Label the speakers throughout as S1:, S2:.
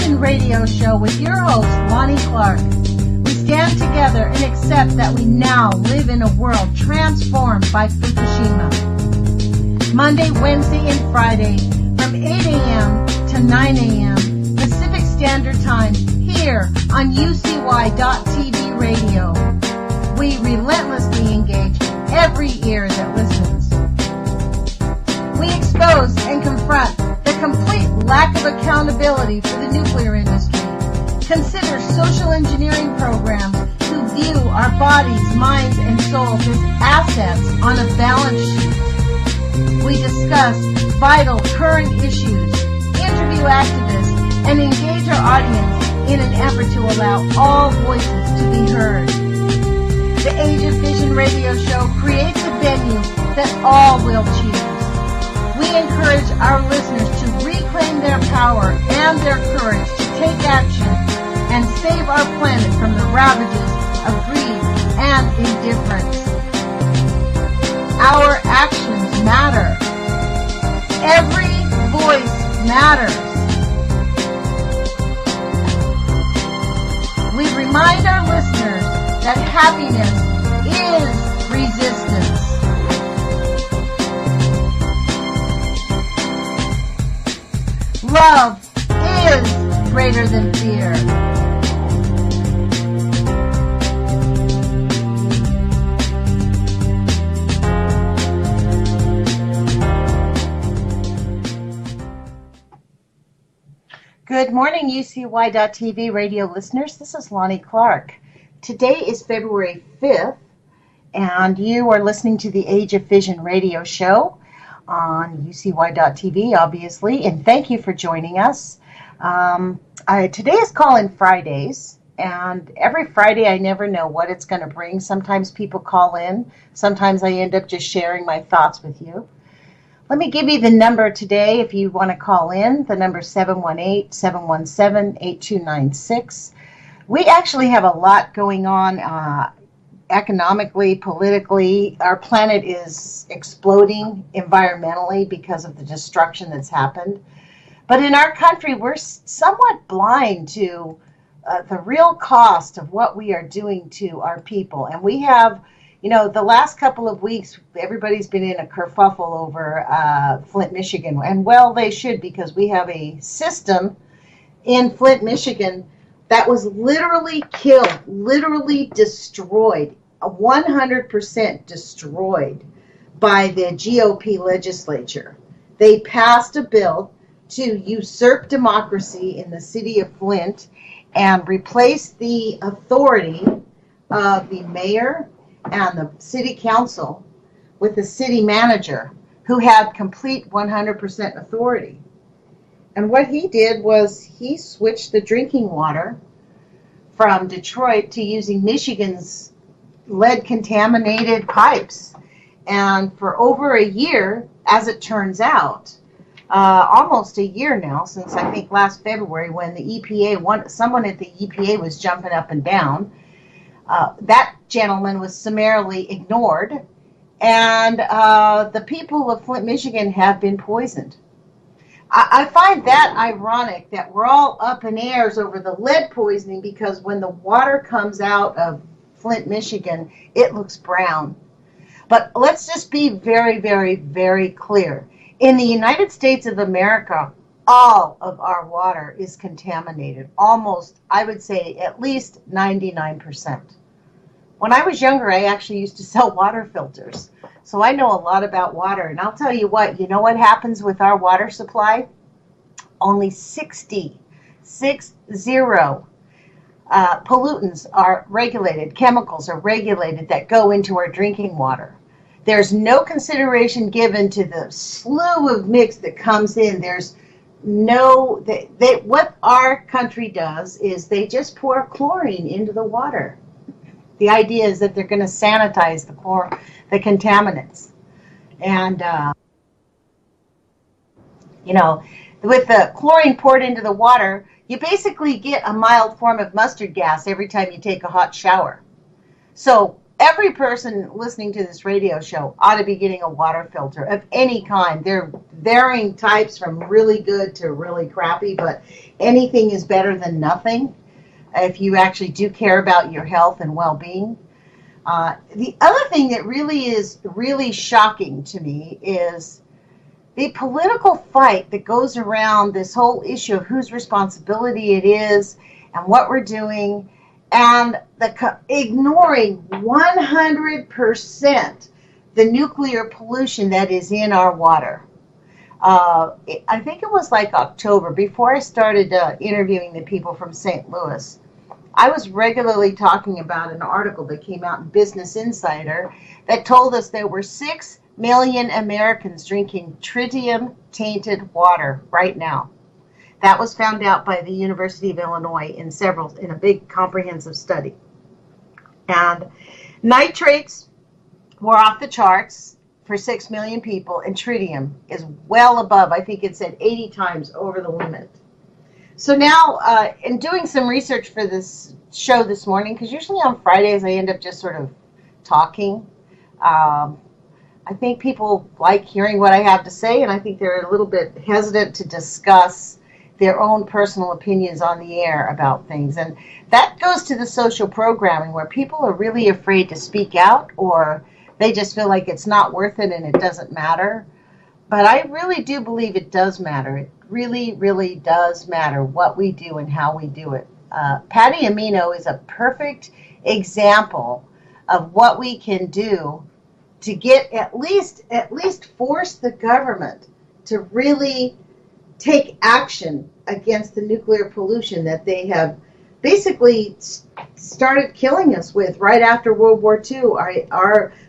S1: Fission radio show with your host, Lonnie Clark. We stand together and accept that we now live in a world transformed by Fukushima. Monday, Wednesday, and Friday from 8 a.m. to 9 a.m. Pacific Standard Time here on UCY.TV radio. We relentlessly engage every ear that listens. We expose and confront the complete lack of accountability for the nuclear industry. Consider social engineering programs who view our bodies, minds, and souls as assets on a balance sheet. We discuss vital current issues, interview activists, and engage our audience in an effort to allow all voices to be heard. The Age of Fission radio show creates a venue that all will choose. We encourage our listeners to reclaim their power and their courage to take action and save our planet from the ravages of greed and indifference. Our actions matter. Every voice matters. We remind our listeners that happiness is resistance. Love is greater than fear. Good morning, UCY.TV radio listeners. This is Lonnie Clark. Today is February 5th, and you are listening to the Age of Fission radio show on UCY.TV, obviously, and thank you for joining us. Today is Call-In Fridays, and every Friday I never know what it's going to bring. Sometimes people call in. Sometimes I end up just sharing my thoughts with you. Let me give you the number today if you want to call in. The number is 718-717-8296. We actually have a lot going on economically, politically. Our planet is exploding environmentally because of the destruction that's happened. But in our country, we're somewhat blind to the real cost of what we are doing to our people. And we have, the last couple of weeks, everybody's been in a kerfuffle over Flint, Michigan. And well, they should, because we have a system in Flint, Michigan that was literally killed, literally destroyed, 100% destroyed by the GOP legislature. They passed a bill to usurp democracy in the city of Flint and replace the authority of the mayor and the city council with the city manager, who had complete 100% authority. And what he did was he switched the drinking water from Detroit to using Michigan's lead-contaminated pipes. And for over a year, as it turns out, almost a year now, since I think last February when the EPA, someone at the EPA was jumping up and down, that gentleman was summarily ignored, and the people of Flint, Michigan have been poisoned. I find that ironic that we're all up in airs over the lead poisoning, because when the water comes out of Flint, Michigan, it looks brown. But let's just be very, very, very clear. In the United States of America, all of our water is contaminated. Almost, I would say, at least 99%. When I was younger, I actually used to sell water filters. So I know a lot about water. And I'll tell you what happens with our water supply? Only 60 pollutants are regulated, chemicals are regulated that go into our drinking water. There's no consideration given to the slew of mix that comes in. There's no, what our country does is they just pour chlorine into the water. The idea is that they're going to sanitize the contaminants. And, with the chlorine poured into the water, you basically get a mild form of mustard gas every time you take a hot shower. So Every person listening to this radio show ought to be getting a water filter of any kind. They're varying types from really good to really crappy, but anything is better than nothing if you actually do care about your health and well-being. The other thing that really is really shocking to me is the political fight that goes around this whole issue of whose responsibility it is and what we're doing, and ignoring 100% the nuclear pollution that is in our water. I think it was like October, before I started interviewing the people from St. Louis, I was regularly talking about an article that came out in Business Insider that told us there were 6 million Americans drinking tritium-tainted water right now. That was found out by the University of Illinois in a big comprehensive study. And nitrates were off the charts for 6 million people, and tritium is well above, I think it said 80 times over the limit. So now, in doing some research for this show this morning, because usually on Fridays I end up just sort of talking, I think people like hearing what I have to say, and I think they're a little bit hesitant to discuss their own personal opinions on the air about things. And that goes to the social programming where people are really afraid to speak out, or they just feel like it's not worth it and it doesn't matter. But I really do believe it does matter. It really, really does matter what we do and how we do it. Patty Amino is a perfect example of what we can do to get at least force the government to really take action against the nuclear pollution that they have basically started killing us with right after World War II.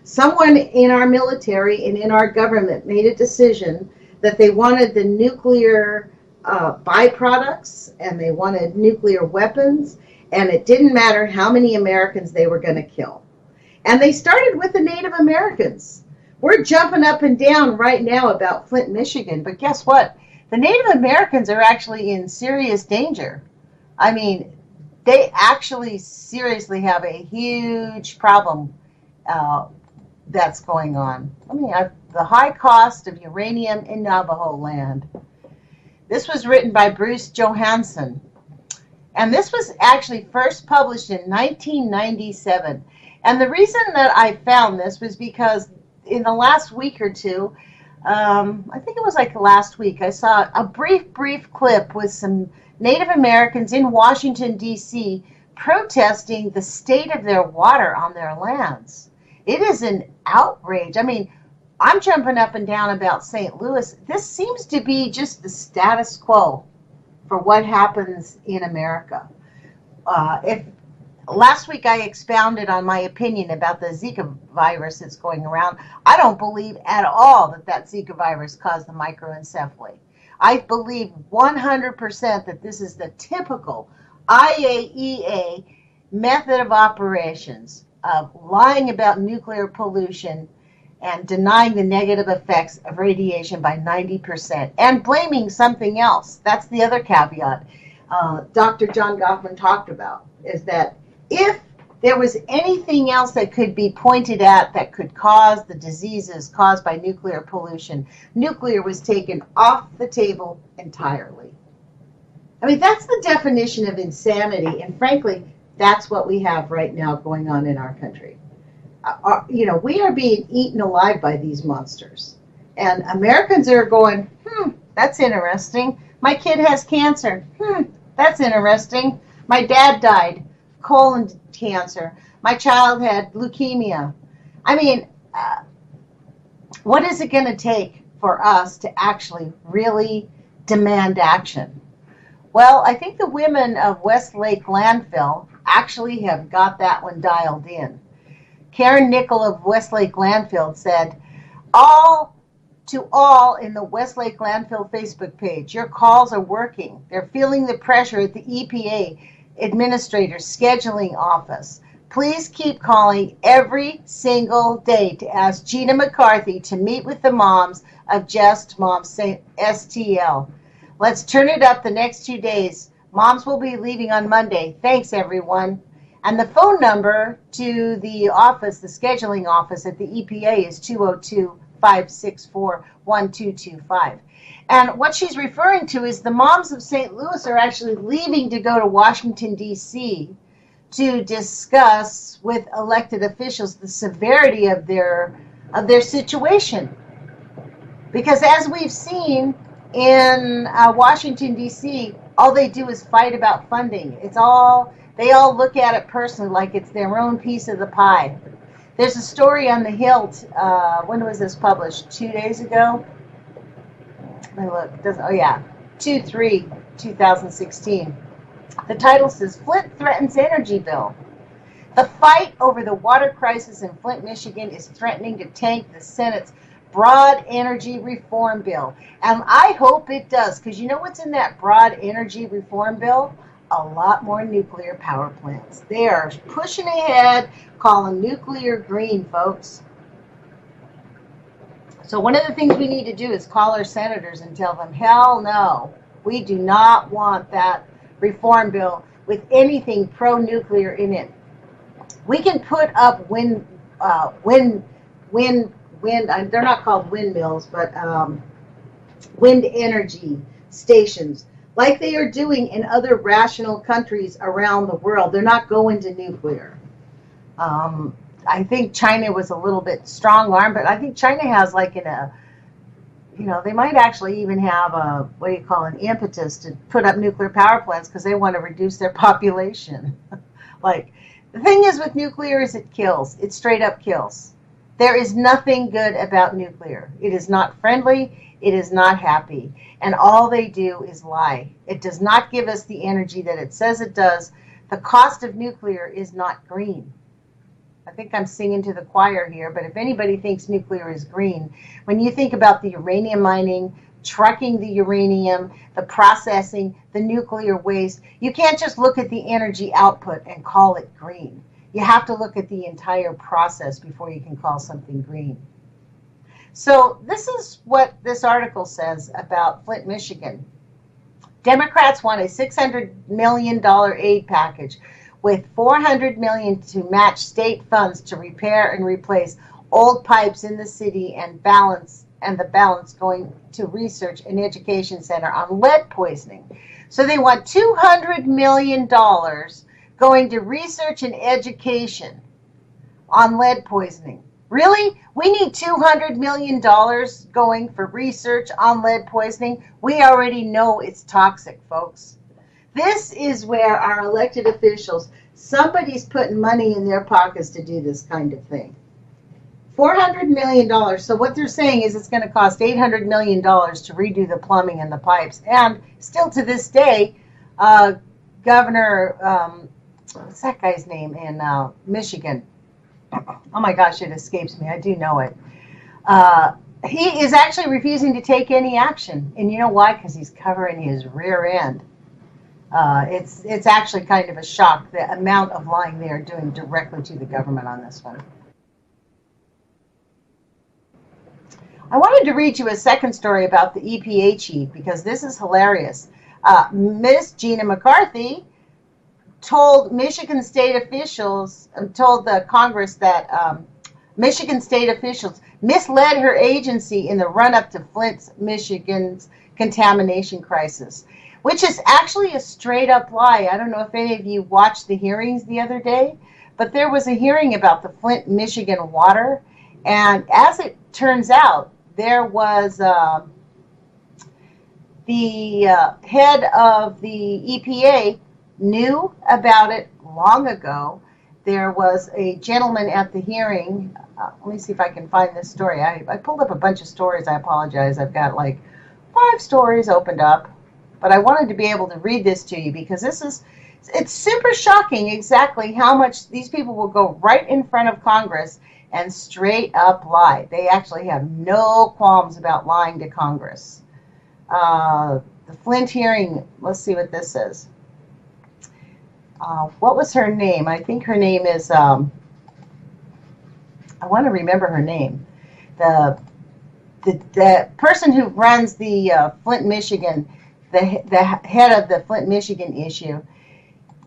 S1: Someone in our military and in our government made a decision that they wanted the nuclear byproducts and they wanted nuclear weapons, and it didn't matter how many Americans they were going to kill. And they started with the Native Americans. We're jumping up and down right now about Flint, Michigan, but guess what? The Native Americans are actually in serious danger. I mean, they actually seriously have a huge problem that's going on. The high cost of uranium in Navajo land. This was written by Bruce Johansson. And this was actually first published in 1997. And the reason that I found this was because in the last week or two, I think it was like last week, I saw a brief clip with some Native Americans in Washington, D.C. protesting the state of their water on their lands. It is an outrage. I mean, I'm jumping up and down about St. Louis. This seems to be just the status quo for what happens in America. Last week I expounded on my opinion about the Zika virus that's going around. I don't believe at all that Zika virus caused the microencephaly. I believe 100% that this is the typical IAEA method of operations of lying about nuclear pollution and denying the negative effects of radiation by 90% and blaming something else. That's the other caveat Dr. John Goffman talked about, is that if there was anything else that could be pointed at that could cause the diseases caused by nuclear pollution, nuclear was taken off the table entirely. I mean, that's the definition of insanity, and frankly, that's what we have right now going on in our country. We are being eaten alive by these monsters. And Americans are going, that's interesting. My kid has cancer. That's interesting. My dad died. Colon cancer. My child had leukemia. I mean, what is it going to take for us to actually really demand action? Well, I think the women of Westlake Landfill actually have got that one dialed in. Karen Nickel of Westlake Landfill said, all in the Westlake Landfill Facebook page, your calls are working. They're feeling the pressure at the EPA Administrator's scheduling office. Please keep calling every single day to ask Gina McCarthy to meet with the moms of Just Moms STL. Let's turn it up the next 2 days. Moms will be leaving on Monday. Thanks, everyone. And the phone number to the office, the scheduling office at the EPA, is 202-564-1225. And what she's referring to is the moms of St. Louis are actually leaving to go to Washington, D.C. to discuss with elected officials the severity of their situation. Because as we've seen in Washington, D.C., all they do is fight about funding. They all look at it personally like it's their own piece of the pie. There's a story on the Hill. When was this published? 2 days ago? Let me look. 2/3/2016. The title says, Flint threatens energy bill. The fight over the water crisis in Flint, Michigan is threatening to tank the Senate's broad energy reform bill. And I hope it does, because you know what's in that broad energy reform bill? A lot more nuclear power plants. They are pushing ahead, calling nuclear green, folks. So one of the things we need to do is call our senators and tell them, hell no, we do not want that reform bill with anything pro-nuclear in it. We can put up wind, they're not called windmills, but wind energy stations, like they are doing in other rational countries around the world. They're not going to nuclear. I think China was a little bit strong-armed, but I think China has they might actually even have an impetus to put up nuclear power plants because they want to reduce their population. The thing is with nuclear is it kills. It straight up kills. There is nothing good about nuclear. It is not friendly. It is not happy. And all they do is lie. It does not give us the energy that it says it does. The cost of nuclear is not green. I think I'm singing to the choir here, but if anybody thinks nuclear is green, when you think about the uranium mining, trucking the uranium, the processing, the nuclear waste, you can't just look at the energy output and call it green. You have to look at the entire process before you can call something green. So this is what this article says about Flint, Michigan. Democrats want a $600 million aid package with $400 million to match state funds to repair and replace old pipes in the city and the balance going to research and education center on lead poisoning. So they want $200 million going to research and education on lead poisoning. Really? We need $200 million going for research on lead poisoning? We already know it's toxic, folks. This is where our elected officials, somebody's putting money in their pockets to do this kind of thing. $400 million. So what they're saying is it's going to cost $800 million to redo the plumbing and the pipes. And still to this day, Governor, what's that guy's name in Michigan? Oh my gosh, it escapes me. I do know it. He is actually refusing to take any action. And you know why? Because he's covering his rear end. It's actually kind of a shock, the amount of lying they are doing directly to the government on this one. I wanted to read you a second story about the EPA chief because this is hilarious. Miss Gina McCarthy told Michigan state officials, told the Congress that Michigan state officials misled her agency in the run-up to Flint, Michigan's contamination crisis, which is actually a straight-up lie. I don't know if any of you watched the hearings the other day, but there was a hearing about the Flint, Michigan water, and as it turns out, there was the head of the EPA knew about it long ago. There was a gentleman at the hearing. Let me see if I can find this story. I pulled up a bunch of stories. I apologize. I've got like 5 stories opened up. But I wanted to be able to read this to you because it's super shocking exactly how much these people will go right in front of Congress and straight up lie. They actually have no qualms about lying to Congress. The Flint hearing, let's see what this says. What was her name? I think her name is, I want to remember her name. The person who runs the Flint, Michigan, the head of the Flint, Michigan issue,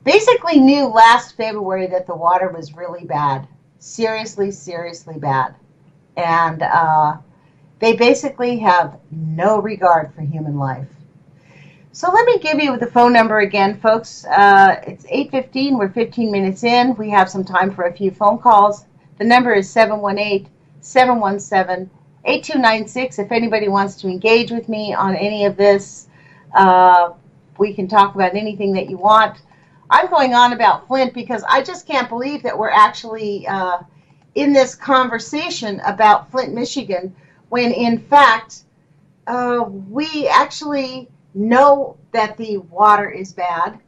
S1: basically knew last February that the water was really bad, seriously, seriously bad. And they basically have no regard for human life. So let me give you the phone number again, folks. It's 8:15. We're 15 minutes in. We have some time for a few phone calls. The number is 718-717-8296. If anybody wants to engage with me on any of this, we can talk about anything that you want. I'm going on about Flint because I just can't believe that we're actually in this conversation about Flint, Michigan, when in fact we actually know that the water is bad,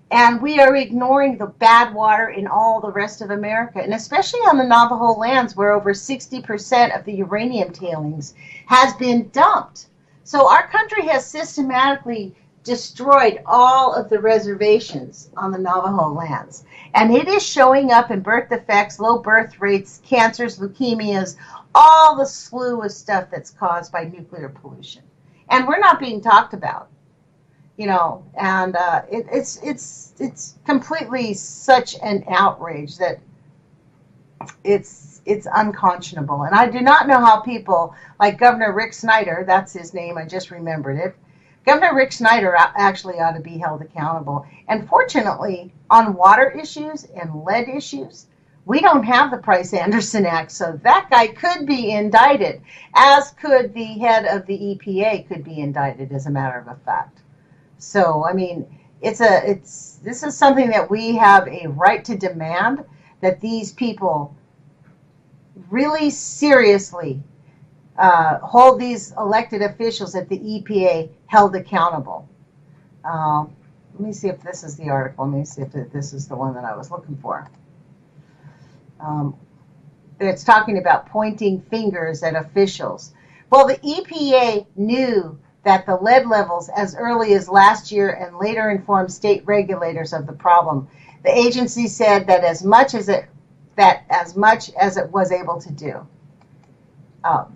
S1: and we are ignoring the bad water in all the rest of America, and especially on the Navajo lands where over 60% of the uranium tailings has been dumped. So our country has systematically destroyed all of the reservations on the Navajo lands. And it is showing up in birth defects, low birth rates, cancers, leukemias, all the slew of stuff that's caused by nuclear pollution. And we're not being talked about, and it's completely such an outrage that it's unconscionable. And I do not know how people like Governor Rick Snyder, that's his name, I just remembered it, Governor Rick Snyder actually ought to be held accountable. And fortunately, on water issues and lead issues, we don't have the Price-Anderson Act, so that guy could be indicted, as could the head of the EPA could be indicted, as a matter of fact. So, I mean, this is something that we have a right to demand, that these people really seriously hold these elected officials at the EPA held accountable. Let me see if this is the article. Let me see if this is the one that I was looking for. It's talking about pointing fingers at officials. Well, the EPA knew that the lead levels as early as last year and later informed state regulators of the problem. The agency said that as much as it was able to do.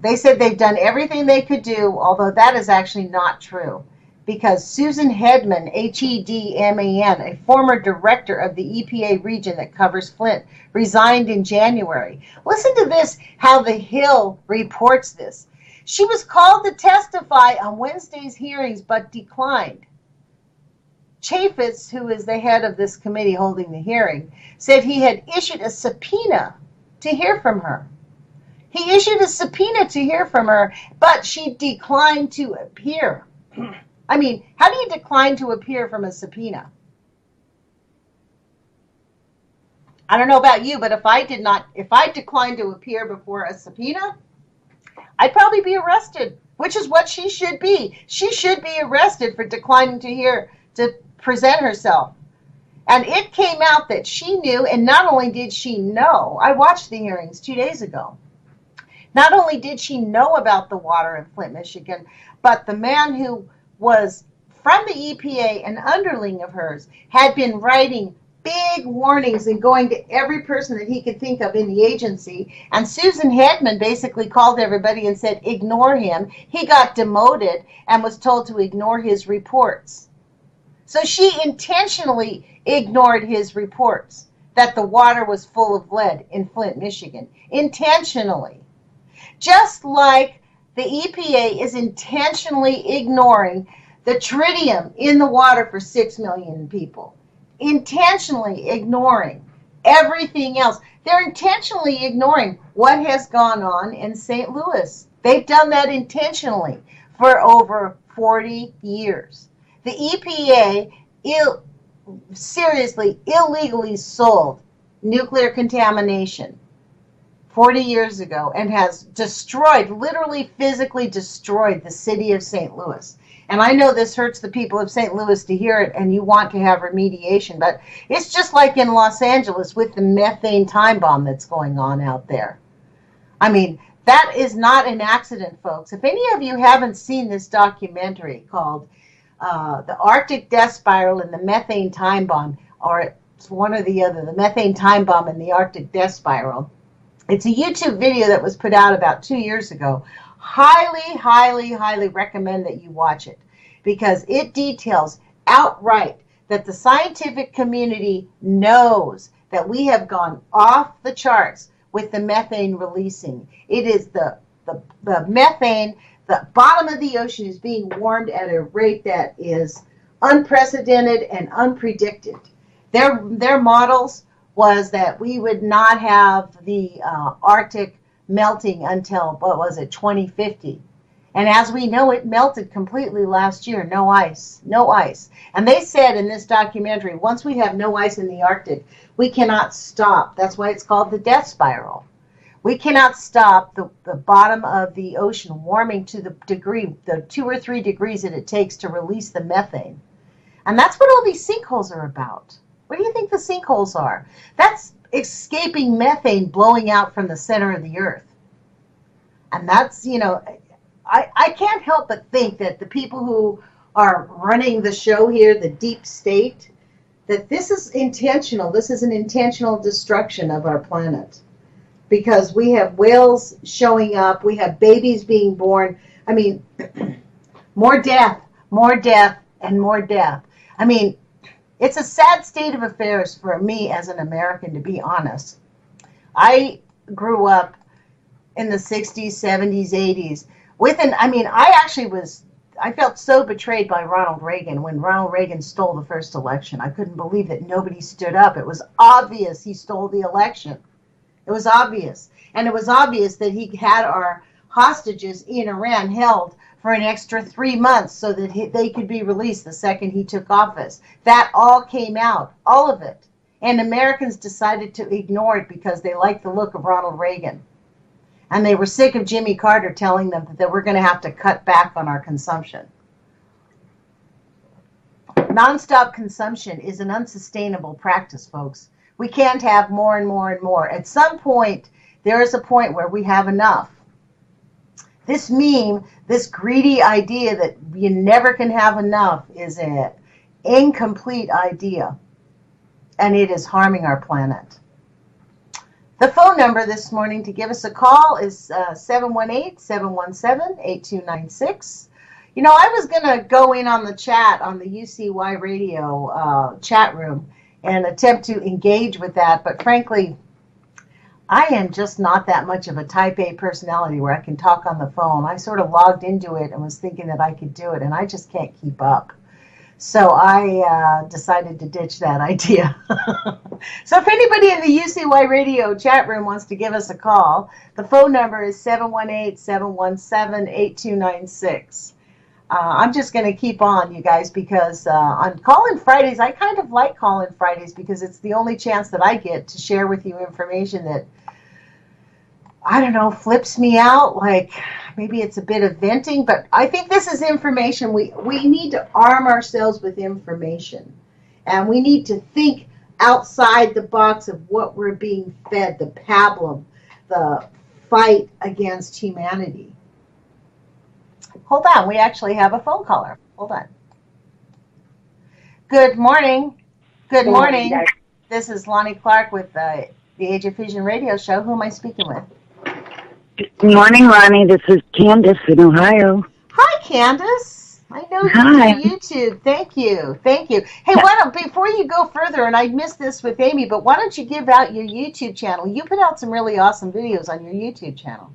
S1: They said they've done everything they could do, although that is actually not true, because Susan Hedman, Hedman, a former director of the EPA region that covers Flint, resigned in January. Listen to this, how the Hill reports this. She was called to testify on Wednesday's hearings, but declined. Chaffetz, who is the head of this committee holding the hearing, said he had issued a subpoena to hear from her. He issued a subpoena to hear from her, but she declined to appear. I mean, how do you decline to appear from a subpoena? I don't know about you, but if I declined to appear before a subpoena, I'd probably be arrested, which is what she should be. She should be arrested for declining to present herself. And it came out that she knew, and not only did she know, I watched the hearings 2 days ago. Not only did she know about the water in Flint, Michigan, but the man who was from the EPA, an underling of hers, had been writing big warnings and going to every person that he could think of in the agency. And Susan Hedman basically called everybody and said, ignore him. He got demoted and was told to ignore his reports. So she intentionally ignored his reports that the water was full of lead in Flint, Michigan. Intentionally. Just like the EPA is intentionally ignoring the tritium in the water for 6 million people. Intentionally ignoring everything else. They're intentionally ignoring what has gone on in St. Louis. They've done that intentionally for over 40 years. The EPA seriously, illegally sold nuclear contamination 40 years ago and has destroyed, literally physically destroyed the city of St. Louis. And I know this hurts the people of St. Louis to hear it, and you want to have remediation, but it's just like in Los Angeles with the methane time bomb that's going on out there. I mean, that is not an accident, folks. If any of you haven't seen this documentary called The Arctic Death Spiral and the Methane Time Bomb, or it's one or the other, the Methane Time Bomb and the Arctic Death Spiral, it's a YouTube video that was put out about 2 years ago. Highly, highly, highly recommend that you watch it, because it details outright that the scientific community knows that we have gone off the charts with the methane releasing. It is the methane, the bottom of the ocean is being warmed at a rate that is unprecedented and unpredicted. Their models was that we would not have the Arctic melting until, 2050. And as we know, it melted completely last year. No ice. And they said in this documentary, once we have no ice in the Arctic, we cannot stop. That's why it's called the death spiral. We cannot stop the bottom of the ocean warming to the 2 or 3 degrees that it takes to release the methane. And that's what all these sinkholes are about. What do you think the sinkholes are? That's escaping methane blowing out from the center of the earth. And that's, I can't help but think that the people who are running the show here, the deep state, that this is intentional. This is an intentional destruction of our planet. Because we have whales showing up, we have babies being born. I mean, more death, and more death. I mean, it's a sad state of affairs for me as an American, to be honest. I grew up in the 60s, 70s, 80s. I felt so betrayed by Ronald Reagan when Ronald Reagan stole the first election. I couldn't believe that nobody stood up. It was obvious he stole the election. It was obvious. And it was obvious that he had our hostages in Iran held for an extra 3 months so that they could be released the second he took office. That all came out, all of it. And Americans decided to ignore it because they liked the look of Ronald Reagan. And they were sick of Jimmy Carter telling them that they were going to have to cut back on our consumption. Nonstop consumption is an unsustainable practice, folks. We can't have more and more and more. At some point, there is a point where we have enough. This meme, this greedy idea that you never can have enough is an incomplete idea. And it is harming our planet. The phone number this morning to give us a call is 718-717-8296. I was going to go in on the chat on the UCY radio chat room and attempt to engage with that, but frankly, I am just not that much of a type A personality where I can talk on the phone. I sort of logged into it and was thinking that I could do it, and I just can't keep up. So I decided to ditch that idea. So if anybody in the UCY radio chat room wants to give us a call, the phone number is 718-717-8296. I'm just going to keep on, you guys, because on Call-In Fridays, I kind of like Call-In Fridays because it's the only chance that I get to share with you information that, flips me out. Like maybe it's a bit of venting, but I think this is information. We need to arm ourselves with information, and we need to think outside the box of what we're being fed, the pablum, the fight against humanity. Hold on, we actually have a phone caller. Hold on. Good morning. Good morning. This is Lonnie Clark with the Age of Fission radio show. Who am I speaking with?
S2: Good morning, Lonnie. This is Candace in Ohio.
S1: Hi, Candace. I know you
S2: Hi.
S1: do YouTube. Thank you. Hey, before you go further, and I missed this with Amy, but why don't you give out your YouTube channel? You put out some really awesome videos on your YouTube channel.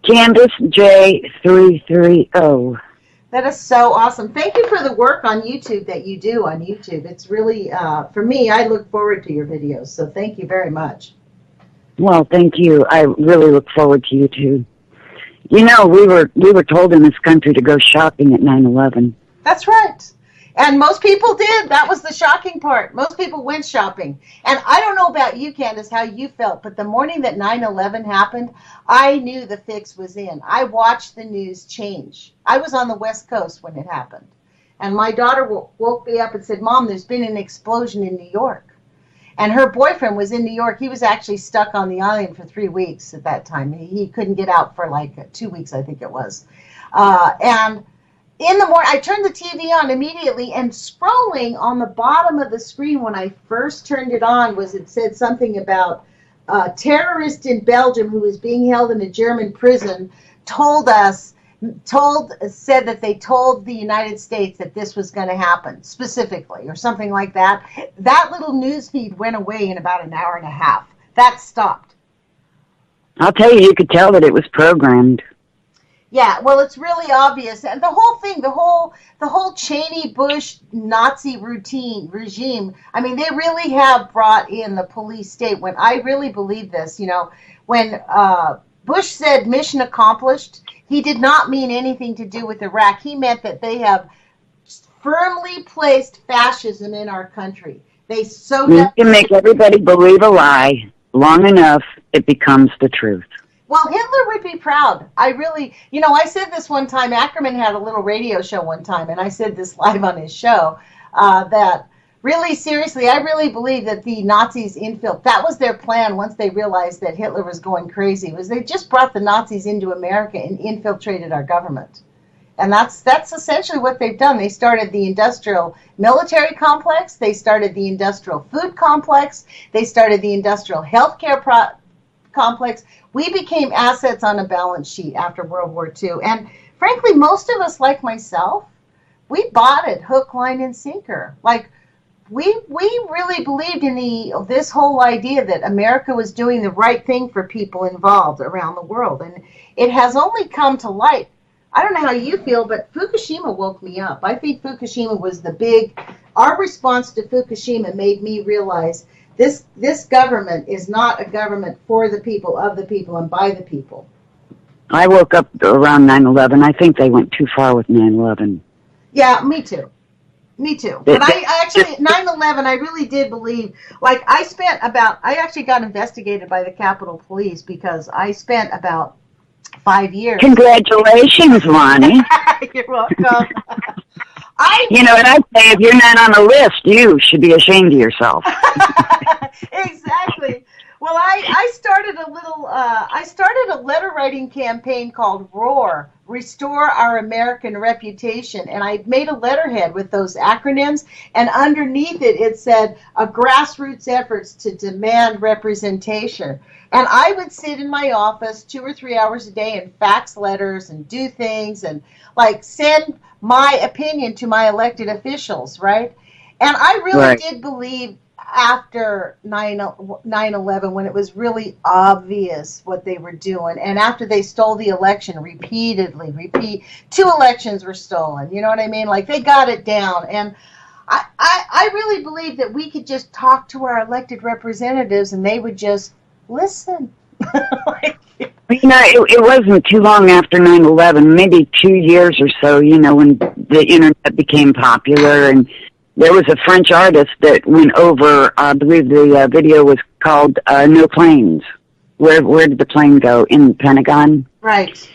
S2: Candace J330.
S1: That is so awesome. Thank you for the work on YouTube that you do on YouTube. It's really, for me, I look forward to your videos, so thank you very much.
S2: Well, thank you. I really look forward to you, too. We were told in this country to go shopping at 9/11.
S1: That's right. And most people did. That was the shocking part. Most people went shopping. And I don't know about you, Candace, how you felt, but the morning that 9/11 happened, I knew the fix was in. I watched the news change. I was on the West Coast when it happened. And my daughter woke me up and said, Mom, there's been an explosion in New York. And her boyfriend was in New York. He was actually stuck on the island for 3 weeks at that time. He couldn't get out for like 2 weeks, I think it was. And in the morning, I turned the TV on immediately, and scrolling on the bottom of the screen when I first turned it on it said something about a terrorist in Belgium who was being held in a German prison told us said that they told the United States that this was going to happen specifically or something like that. That little news feed went away in about an hour and a half. That stopped.
S2: I'll tell you, you could tell that it was programmed.
S1: Yeah, well, it's really obvious, and the whole thing, the whole Cheney Bush Nazi regime. I mean, they really have brought in the police state. When I really believe this, when Bush said mission accomplished, he did not mean anything to do with Iraq. He meant that they have firmly placed fascism in our country. They
S2: You can make everybody believe a lie long enough, it becomes the truth.
S1: Well, Hitler would be proud. I really, I said this one time. Ackerman had a little radio show one time, and I said this live on his show, that really, seriously, I really believe that the Nazis that was their plan once they realized that Hitler was going crazy, was they just brought the Nazis into America and infiltrated our government. And that's essentially what they've done. They started the industrial military complex. They started the industrial food complex. They started the industrial healthcare complex. We became assets on a balance sheet after World War II. And frankly, most of us, like myself, we bought it hook, line, and sinker. Like, we really believed in this whole idea that America was doing the right thing for people involved around the world. And it has only come to light. I don't know how you feel, but Fukushima woke me up. I think Fukushima was our response to Fukushima made me realize this government is not a government for the people, of the people, and by the people.
S2: I woke up around 9/11. I think they went too far with 9/11.
S1: Yeah, me too. But I actually, 9/11, I really did believe, like, I actually got investigated by the Capitol Police because I spent about 5 years.
S2: Congratulations, Lonnie.
S1: You're welcome.
S2: And I say, if you're not on the list, you should be ashamed of yourself.
S1: Exactly. Well, I started a letter writing campaign called ROAR, Restore Our American Reputation, and I made a letterhead with those acronyms, and underneath it said a grassroots efforts to demand representation. And I would sit in my office 2 or 3 hours a day and fax letters and do things and like send my opinion to my elected officials, right? And I really did believe after 9/11, when it was really obvious what they were doing, and after they stole the election repeatedly, 2 elections were stolen, you know what I mean? Like, they got it down. And I really believe that we could just talk to our elected representatives and they would just listen.
S2: It wasn't too long after 9/11, maybe 2 years or so, when the internet became popular, and there was a French artist that went over, I believe the video was called No Planes. Where did the plane go? In the Pentagon?
S1: Right.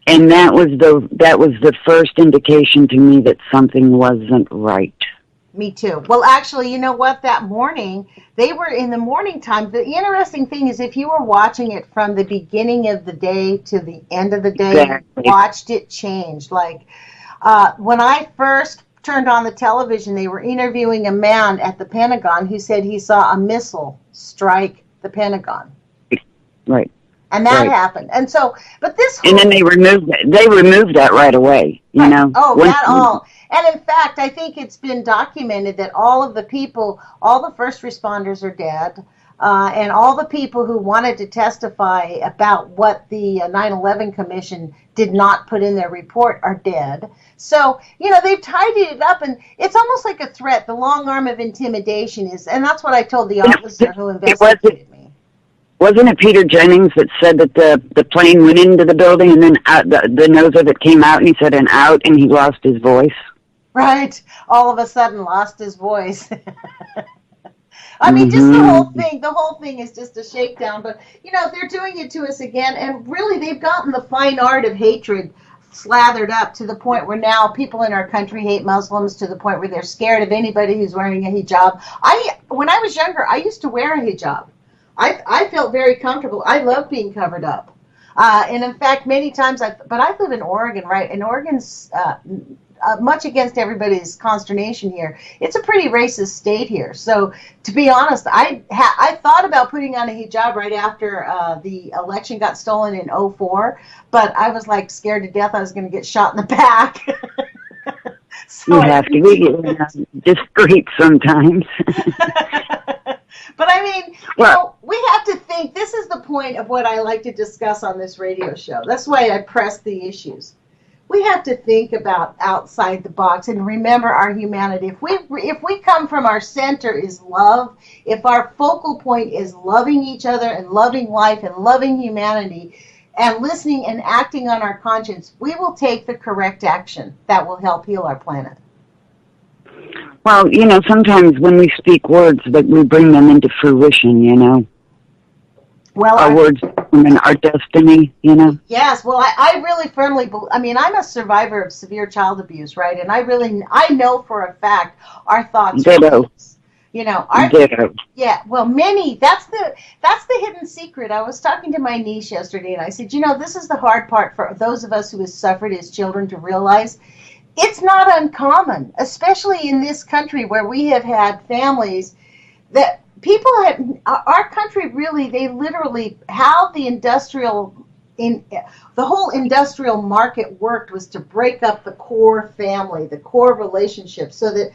S2: And that was the first indication to me that something wasn't right.
S1: Me too. Well, actually, you know what? That morning, they were in the morning time. The interesting thing is, if you were watching it from the beginning of the day to the end of the day,
S2: Exactly.
S1: You watched it change. Like, when I first turned on the television, they were interviewing a man at the Pentagon who said he saw a missile strike the Pentagon.
S2: Right.
S1: And that happened. And so, but this whole...
S2: And then they removed that right away, you know.
S1: Oh, that all. And in fact, I think it's been documented that all of the people, all the first responders are dead, and all the people who wanted to testify about what the 9/11 Commission did not put in their report are dead. So, they've tidied it up, and it's almost like a threat. The long arm of intimidation is, and that's what I told the officer who investigated me.
S2: Wasn't it Peter Jennings that said that the plane went into the building and then the nose of it came out, and he said an out, and he lost his voice?
S1: Right. All of a sudden lost his voice. I mean, just the whole thing is just a shakedown. But, they're doing it to us again. And really, they've gotten the fine art of hatred slathered up to the point where now people in our country hate Muslims, to the point where they're scared of anybody who's wearing a hijab. When I was younger, I used to wear a hijab. I felt very comfortable. I love being covered up. And in fact, many times, but I live in Oregon, right? And Oregon's much against everybody's consternation here, it's a pretty racist state here. So, to be honest, I thought about putting on a hijab right after the election got stolen in '04, but I was like scared to death I was going to get shot in the back. So
S2: you have to be discreet sometimes.
S1: But I mean, we have to think, this is the point of what I like to discuss on this radio show. That's why I press the issues. We have to think about outside the box and remember our humanity. If we come from our center is love, if our focal point is loving each other and loving life and loving humanity and listening and acting on our conscience, we will take the correct action that will help heal our planet.
S2: Well, sometimes when we speak words, that we bring them into fruition,
S1: Well,
S2: our words determine our destiny,
S1: Yes, well, I really firmly believe, I'm a survivor of severe child abuse, right? And I know for a fact our thoughts.
S2: Ditto.
S1: Ditto. Yeah, well, that's the hidden secret. I was talking to my niece yesterday, and I said, this is the hard part for those of us who have suffered as children to realize. It's not uncommon, especially in this country where we have had families that our country really, they literally, how the whole industrial market worked was to break up the core family, the core relationship, so that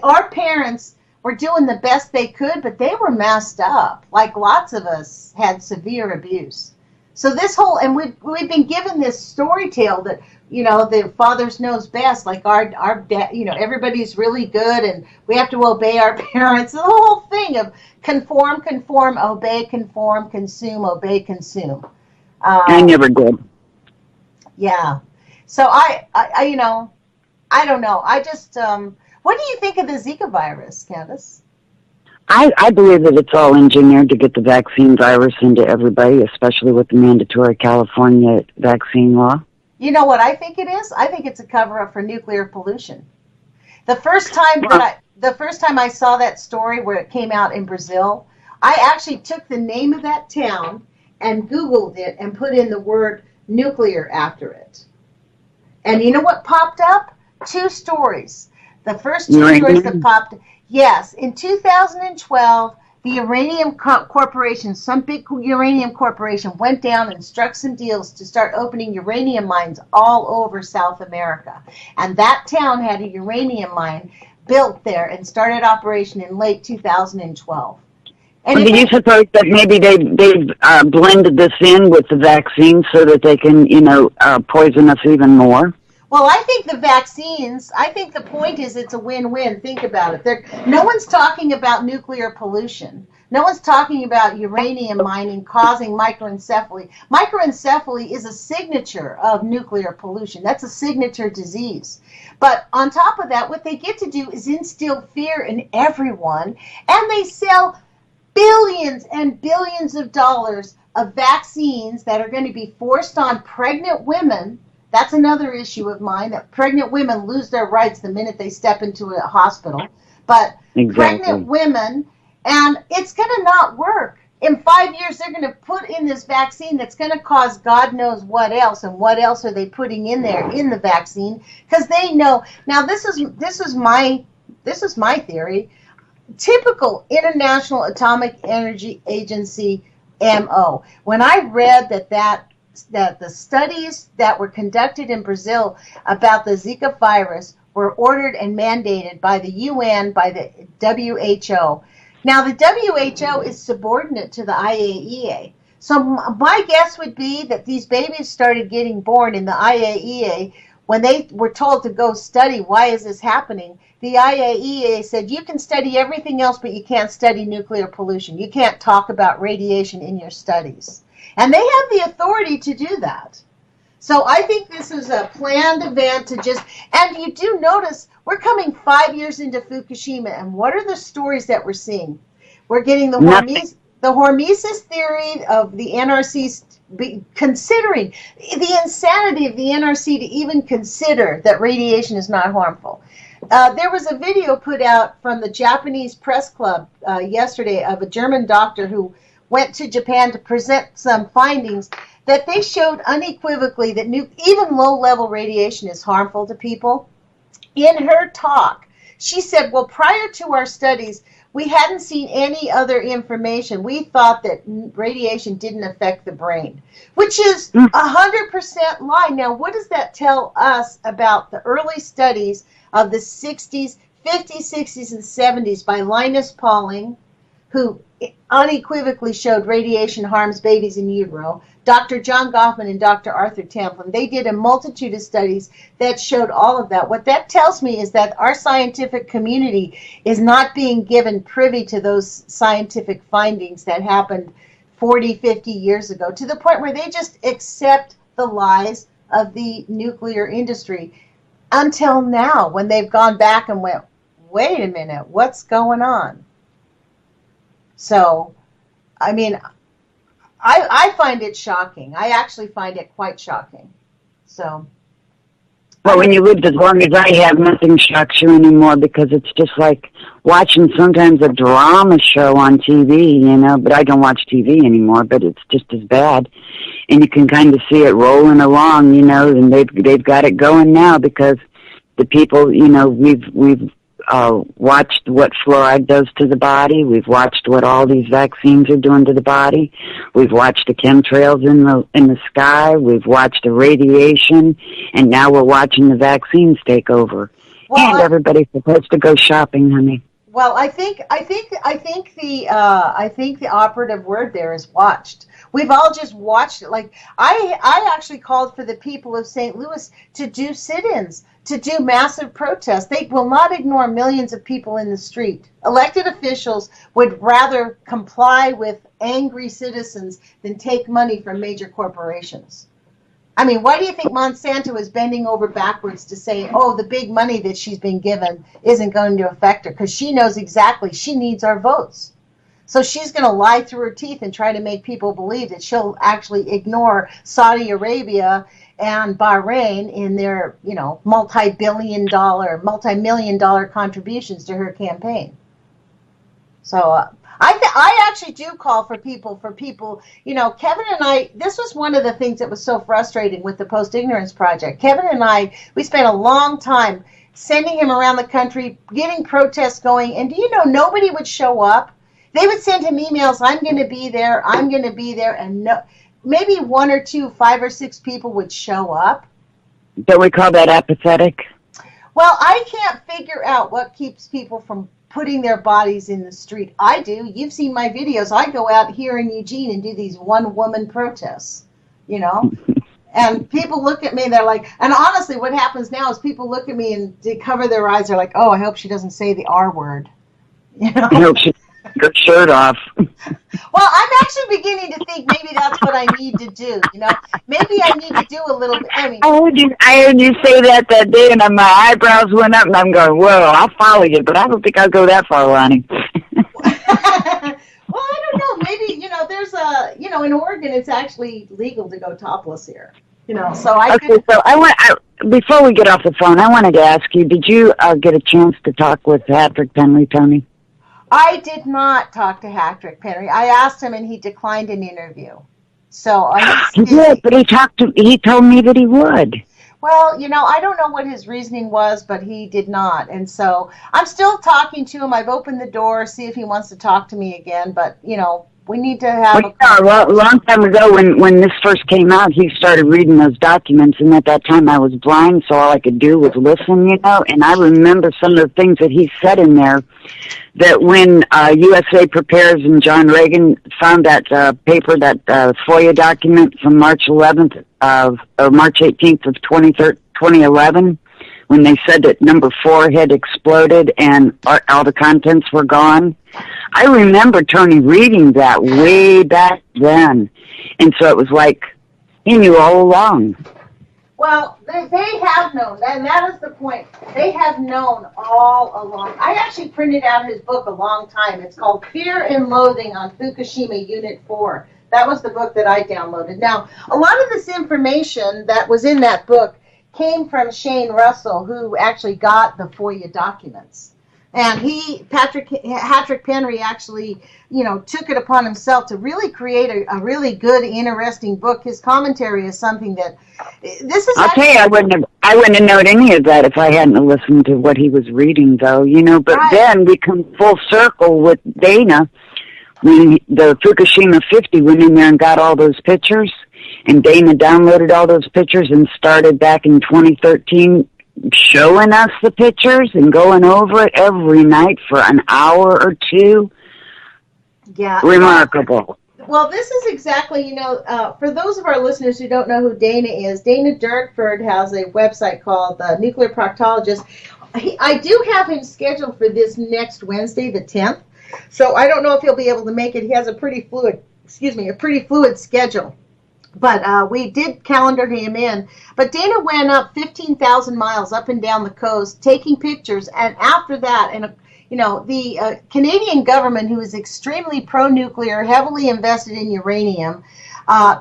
S1: our parents were doing the best they could, but they were messed up. Like lots of us had severe abuse. So and we've been given this story tale that, the fathers knows best, like our dad, everybody's really good and we have to obey our parents. The whole thing of conform, obey, conform, consume, obey, consume.
S2: I never did.
S1: Yeah. So I don't know. I just, what do you think of the Zika virus, Candace?
S2: I believe that it's all engineered to get the vaccine virus into everybody, especially with the mandatory California vaccine law. You
S1: know what I think it is? I think it's a cover-up for nuclear pollution. The first time I saw that story where it came out in Brazil, I actually took the name of that town and Googled it and put in the word nuclear after it. And you know what popped up? 2 stories. The first 2 stories that popped, yes, in 2012, the uranium corporation, some big uranium corporation, went down and struck some deals to start opening uranium mines all over South America. And that town had a uranium mine built there and started operation in late 2012. And
S2: do you suppose that maybe they've blended this in with the vaccine so that they can, poison us even more?
S1: Well, I think the point is it's a win-win. Think about it. No one's talking about nuclear pollution. No one's talking about uranium mining causing microencephaly. Microencephaly is a signature of nuclear pollution. That's a signature disease. But on top of that, what they get to do is instill fear in everyone, and they sell billions and billions of dollars of vaccines that are going to be forced on pregnant women. That's another issue of mine, that pregnant women lose their rights the minute they step into a hospital. But Pregnant women, and it's going to not work. In 5 years, they're going to put in this vaccine that's going to cause God knows what else, and what else are they putting in there in the vaccine? Because they know. Now, this is my theory. Typical International Atomic Energy Agency MO. When I read that the studies that were conducted in Brazil about the Zika virus were ordered and mandated by the UN, by the WHO. Now, the WHO is subordinate to the IAEA. So my guess would be that these babies started getting born in the IAEA when they were told to go study why is this happening. The IAEA said, you can study everything else, but you can't study nuclear pollution. You can't talk about radiation in your studies. And they have the authority to do that. So I think this is a planned event and you do notice we're coming 5 years into Fukushima, and what are the stories that we're seeing? We're getting the hormesis theory of the NRC considering the insanity of the NRC to even consider that radiation is not harmful. There was a video put out from the Japanese press club yesterday of a German doctor who went to Japan to present some findings that they showed unequivocally that even low-level radiation is harmful to people. In her talk, she said, well, prior to our studies, we hadn't seen any other information. We thought that radiation didn't affect the brain, which is 100% lie. Now, what does that tell us about the early studies of the 60s, 50s, 60s, and 70s by Linus Pauling, who unequivocally showed radiation harms babies in utero, Dr. John Goffman and Dr. Arthur Tamplin? They did a multitude of studies that showed all of that. What that tells me is that our scientific community is not being given privy to those scientific findings that happened 40, 50 years ago, to the point where they just accept the lies of the nuclear industry until now, when they've gone back and went, wait a minute, what's going on? So, I mean, I find it shocking. I actually find it quite shocking. So.
S2: Well, when you lived as long as I have, nothing shocks you anymore, because it's just like watching sometimes a drama show on TV, you know, but I don't watch TV anymore, but it's just as bad. And you can kind of see it rolling along, you know, and they've got it going now, because the people, you know, we've watched what fluoride does to the body. We've watched what all these vaccines are doing to the body. We've watched the chemtrails in the sky. We've watched the radiation, and now we're watching the vaccines take over. Well, and everybody's supposed to go shopping, honey.
S1: Well, I think the operative word there is watched. We've all just watched it. Like I actually called for the people of St. Louis to do sit-ins, to do massive protests. They will not ignore millions of people in the street. Elected officials would rather comply with angry citizens than take money from major corporations. I mean, why do you think Monsanto is bending over backwards to say, oh, the big money that she's been given isn't going to affect her? Because she knows exactly she needs our votes. So she's going to lie through her teeth and try to make people believe that she'll actually ignore Saudi Arabia and Bahrain in their, you know, multi-million dollar contributions to her campaign. So I actually do call for people, you know, Kevin and I, this was one of the things that was so frustrating with the Post-Ignorance Project. Kevin and I, we spent a long time sending him around the country, getting protests going, and do you know, nobody would show up. They would send him emails, I'm going to be there, and no, maybe 1 or 2, 5 or 6 people would show up.
S2: Don't we call that apathetic?
S1: Well, I can't figure out what keeps people from putting their bodies in the street. I do. You've seen my videos. I go out here in Eugene and do these one-woman protests, you know. And people look at me, they're like, and honestly, what happens now is people look at me and they cover their eyes. They're like, oh, I hope she doesn't say the R word. You know?
S2: I hope she took her shirt off.
S1: Well, I'm actually beginning to think maybe that's what I need to do, you know. Maybe I need to do a little bit. I mean,
S2: I heard you say that day, and my eyebrows went up, and I'm going, whoa, I'll follow you, but I don't think I'll go that far, Lonnie.
S1: Well, I don't know. Maybe, you know, there's a, you know, in Oregon, it's actually legal to go topless here. You know, so I could...
S2: So before we get off the phone, I wanted to ask you, did you get a chance to talk with Patrick Penry, Tony?
S1: I did not talk to Patrick Penry. I asked him, and he declined an interview. So
S2: he did, but he told me that he would.
S1: Well, you know, I don't know what his reasoning was, but he did not. And so I'm still talking to him. I've opened the door, see if he wants to talk to me again. But, you know, we need to have
S2: a long time ago when this first came out, he started reading those documents. And at that time I was blind, so all I could do was listen, you know. And I remember some of the things that he said in there, that when USA Prepares and John Reagan found that paper, that FOIA document from March 11th or March 18th of 2011, when they said that number 4 had exploded and all the contents were gone. I remember Tony reading that way back then. And so it was like he knew all along.
S1: Well, they have known, and that is the point. They have known all along. I actually printed out his book a long time. It's called Fear and Loathing on Fukushima Unit 4. That was the book that I downloaded. Now, a lot of this information that was in that book came from Shane Russell, who actually got the FOIA documents. And Patrick Penry actually, you know, took it upon himself to really create a really good, interesting book. His commentary is something that this is.
S2: I'll tell you, I wouldn't have known any of that if I hadn't listened to what he was reading, though, But
S1: Right.
S2: then we come full circle with Dana when the Fukushima 50 went in there and got all those pictures, and Dana downloaded all those pictures and started back in 2013 showing us the pictures and going over it every night for an hour or two.
S1: Yeah.
S2: Remarkable.
S1: Well, this is exactly, for those of our listeners who don't know who Dana is, Dana Dirkford has a website called Nuclear Proctologist. I do have him scheduled for this next Wednesday, the 10th. So I don't know if he'll be able to make it. He has a pretty fluid schedule. But we did calendar him in. But Dana went up 15,000 miles up and down the coast taking pictures. And after that, the Canadian government, who is extremely pro-nuclear, heavily invested in uranium,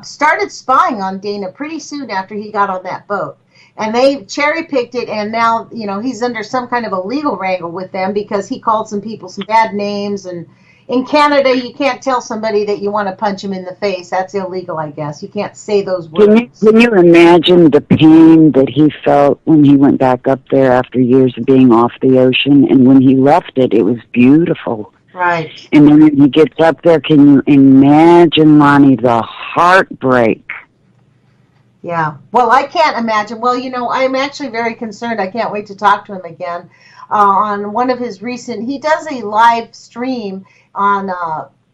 S1: started spying on Dana pretty soon after he got on that boat. And they cherry-picked it, and now, he's under some kind of a legal wrangle with them because he called some people some bad names. And in Canada, you can't tell somebody that you want to punch him in the face. That's illegal, I guess. You can't say those words.
S2: Can you imagine the pain that he felt when he went back up there after years of being off the ocean? And when he left it, it was beautiful.
S1: Right.
S2: And then when he gets up there, can you imagine, Lonnie, the heartbreak?
S1: Yeah. Well, I can't imagine. Well, I'm actually very concerned. I can't wait to talk to him again. On one of his he does a live stream on,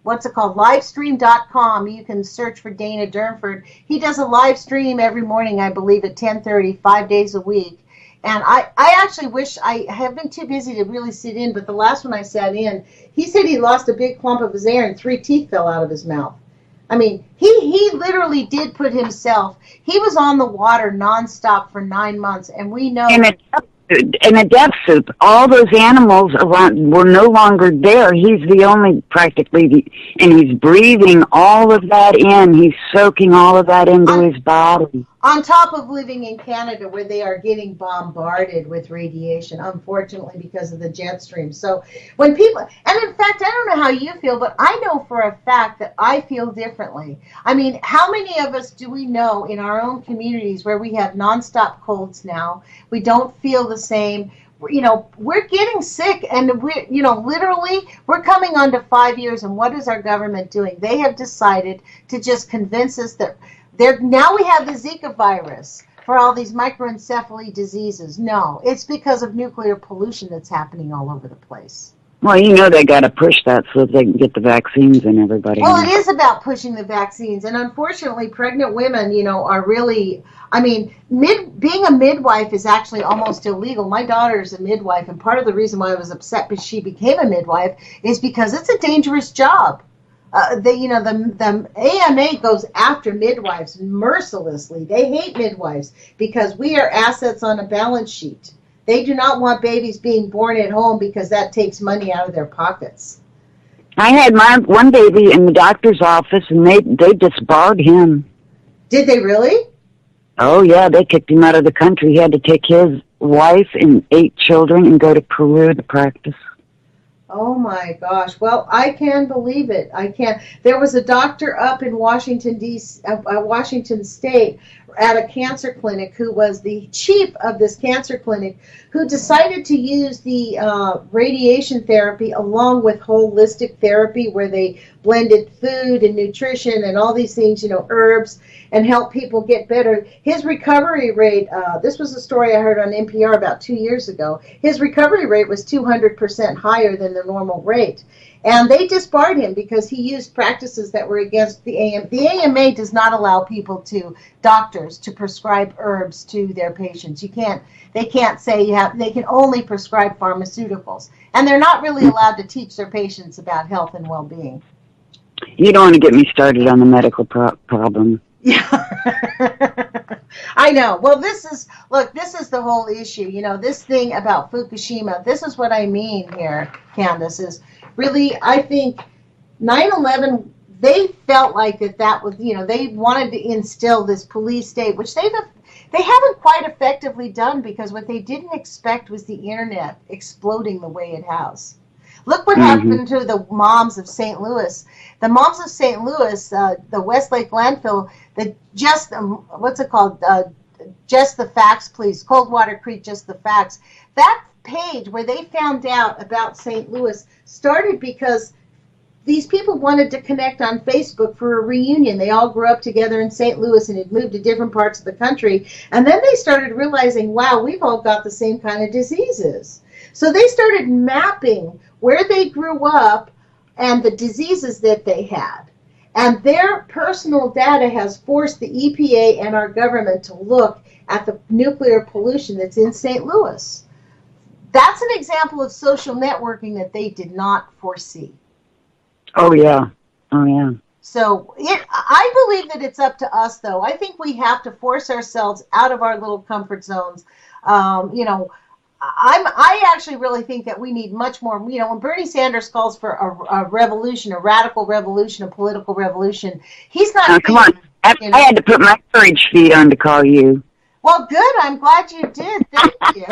S1: what's it called, livestream.com. You can search for Dana Dirkford. He does a live stream every morning, I believe, at 10:30, 5 days a week. And I actually wish, I have been too busy to really sit in, but the last one I sat in, he said he lost a big clump of his hair and 3 teeth fell out of his mouth. I mean, he literally did put himself, he was on the water nonstop for 9 months, and we know...
S2: In a death suit, all those animals around were no longer there. He's the only, and he's breathing all of that in. He's soaking all of that into his body.
S1: On top of living in Canada, where they are getting bombarded with radiation, unfortunately, because of the jet stream. So when people, and in fact, I don't know how you feel, but I know for a fact that I feel differently. I mean, how many of us do we know in our own communities where we have nonstop colds now? We don't feel the same. We're getting sick, and literally, we're coming on to 5 years, and what is our government doing? They have decided to just convince us that now we have the Zika virus for all these microencephaly diseases. No, it's because of nuclear pollution that's happening all over the place.
S2: Well, they got to push that so that they can get the vaccines in everybody.
S1: Well, it is about pushing the vaccines, and unfortunately, pregnant women, are really... I mean, being a midwife is actually almost illegal. My daughter is a midwife, and part of the reason why I was upset because she became a midwife is because it's a dangerous job. The AMA goes after midwives mercilessly. They hate midwives because we are assets on a balance sheet. They do not want babies being born at home because that takes money out of their pockets.
S2: I had my one baby in the doctor's office, and they disbarred him.
S1: Did they really?
S2: Oh, yeah, they kicked him out of the country. He had to take his wife and 8 children and go to Peru to practice.
S1: Oh, my gosh. Well, I can believe it. I can. There was a doctor up in Washington State at a cancer clinic who was the chief of this cancer clinic who decided to use the radiation therapy along with holistic therapy where they blended food and nutrition and all these things, herbs, and help people get better. His recovery rate, this was a story I heard on NPR about 2 years ago, his recovery rate was 200% higher than the normal rate. And they disbarred him because he used practices that were against the AMA. The AMA does not allow doctors to prescribe herbs to their patients. They can't say they can only prescribe pharmaceuticals. And they're not really allowed to teach their patients about health and well-being.
S2: You don't want to get me started on the medical problem.
S1: Yeah. I know. Well, this is the whole issue. This thing about Fukushima, this is what I mean here, Candace, is really, I think 9/11, they felt like that was, they wanted to instill this police state, which they haven't quite effectively done because what they didn't expect was the internet exploding the way it has. Look what happened to the moms of St. Louis. The moms of St. Louis, the Westlake landfill, what's it called? Just the Facts, please. Coldwater Creek, Just the Facts. That page where they found out about St. Louis started because these people wanted to connect on Facebook for a reunion. They all grew up together in St. Louis and had moved to different parts of the country. And then they started realizing, wow, we've all got the same kind of diseases. So they started mapping where they grew up and the diseases that they had. And their personal data has forced the EPA and our government to look at the nuclear pollution that's in St. Louis. That's an example of social networking that they did not foresee.
S2: Oh, yeah. Oh, yeah.
S1: So I believe that it's up to us, though. I think we have to force ourselves out of our little comfort zones. I actually really think that we need much more. When Bernie Sanders calls for a revolution, a radical revolution, a political revolution, he's not.
S2: Come on. I had to put my courage feet on to call you.
S1: Well, good. I'm glad you did. Thank you.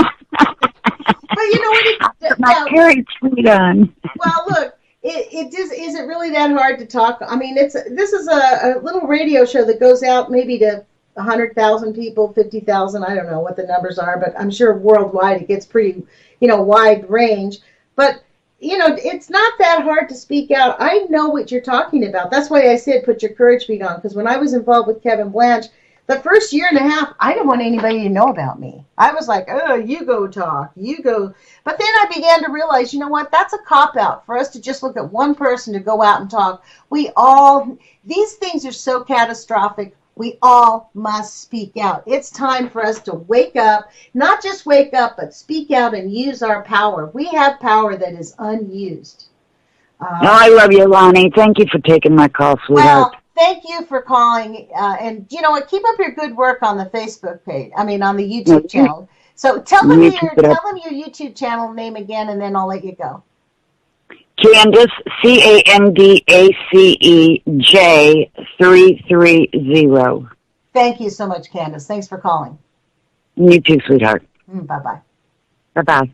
S1: But you know what?
S2: Put my courage feet on.
S1: Well, look. It just isn't really that hard to talk. I mean, this is a little radio show that goes out maybe to 100,000 people, 50,000. I don't know what the numbers are, but I'm sure worldwide it gets pretty, wide range. But, it's not that hard to speak out. I know what you're talking about. That's why I said put your courage feet on, because when I was involved with Kevin Blanche, the first year and a half, I didn't want anybody to know about me. I was like, oh, you go talk, you go. But then I began to realize, you know what, that's a cop-out for us to just look at one person to go out and talk. These things are so catastrophic, we all must speak out. It's time for us to wake up, not just wake up, but speak out and use our power. We have power that is unused.
S2: I love you, Lonnie. Thank you for taking my call, sweetheart.
S1: Well, thank you for calling, and you know what? Keep up your good work on the Facebook page. I mean, on the YouTube channel. So tell them your YouTube channel name again, and then I'll let you go.
S2: Candace, CANDACEJ 330.
S1: Thank you so much, Candace. Thanks for calling.
S2: You too, sweetheart.
S1: Bye-bye.
S2: Bye-bye.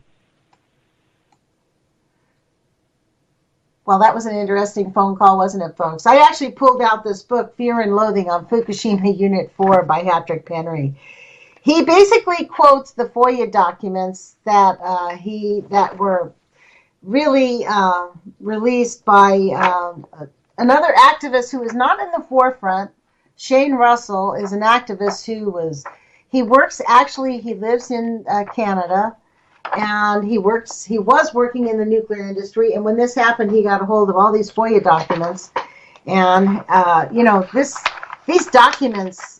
S1: Well, that was an interesting phone call, wasn't it, folks? I actually pulled out this book, Fear and Loathing on Fukushima Unit 4 by Patrick Penry. He basically quotes the FOIA documents that were really released by another activist who is not in the forefront. Shane Russell is an activist who lives in Canada. And he was working in the nuclear industry, and when this happened, he got a hold of all these FOIA documents. And, these documents,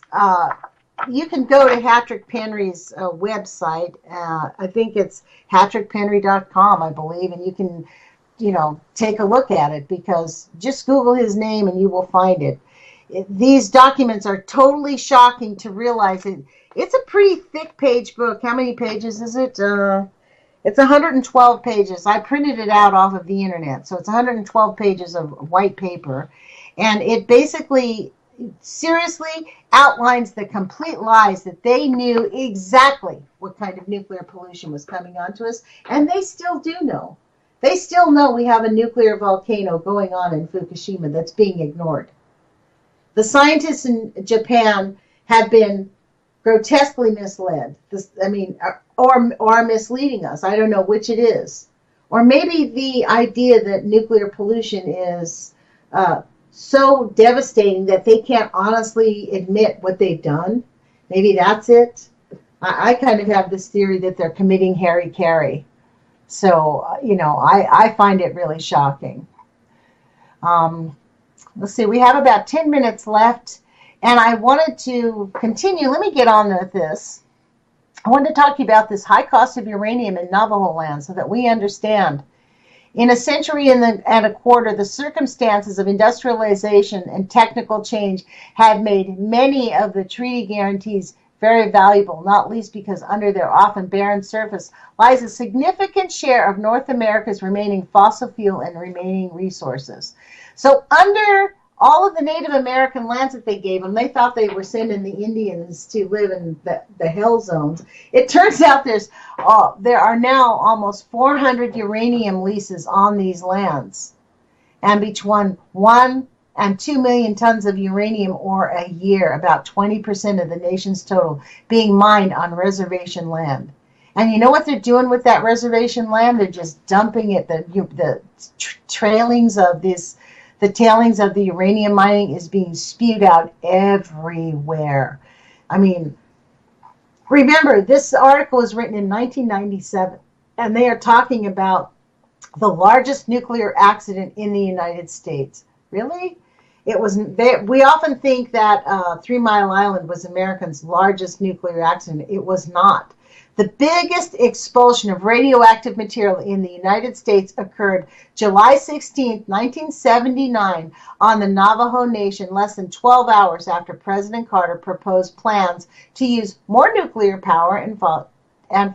S1: you can go to Patrick Penry's website. I think it's patrickpenry.com, I believe, and you can, take a look at it, because just Google his name and you will find it. These documents are totally shocking to realize it. It's a pretty thick page book. How many pages is it? It's 112 pages. I printed it out off of the internet. So it's 112 pages of white paper. And it basically seriously outlines the complete lies that they knew exactly what kind of nuclear pollution was coming onto us. And they still do know. They still know we have a nuclear volcano going on in Fukushima that's being ignored. The scientists in Japan have been grotesquely misled. Or misleading us. I don't know which it is. Or maybe the idea that nuclear pollution is so devastating that they can't honestly admit what they've done. Maybe that's it. I kind of have this theory that they're committing hara-kiri. So, I find it really shocking. Let's see, we have about 10 minutes left, and I wanted to continue. Let me get on with this. I wanted to talk to you about this high cost of uranium in Navajo land so that we understand. In a century and a quarter, the circumstances of industrialization and technical change have made many of the treaty guarantees very valuable, not least because under their often barren surface lies a significant share of North America's remaining fossil fuel and remaining resources. So under all of the Native American lands that they gave them, they thought they were sending the Indians to live in the hell zones. It turns out there are now almost 400 uranium leases on these lands. And between 1 and 2 million tons of uranium ore a year, about 20% of the nation's total, being mined on reservation land. And you know what they're doing with that reservation land? They're just dumping it. The tailings of the uranium mining is being spewed out everywhere. I mean, remember, this article was written in 1997, and they are talking about the largest nuclear accident in the United States. Really? It was. We often think that 3 Mile Island was America's largest nuclear accident. It was not. The biggest expulsion of radioactive material in the United States occurred July 16, 1979, on the Navajo Nation, less than 12 hours after President Carter proposed plans to use more nuclear power and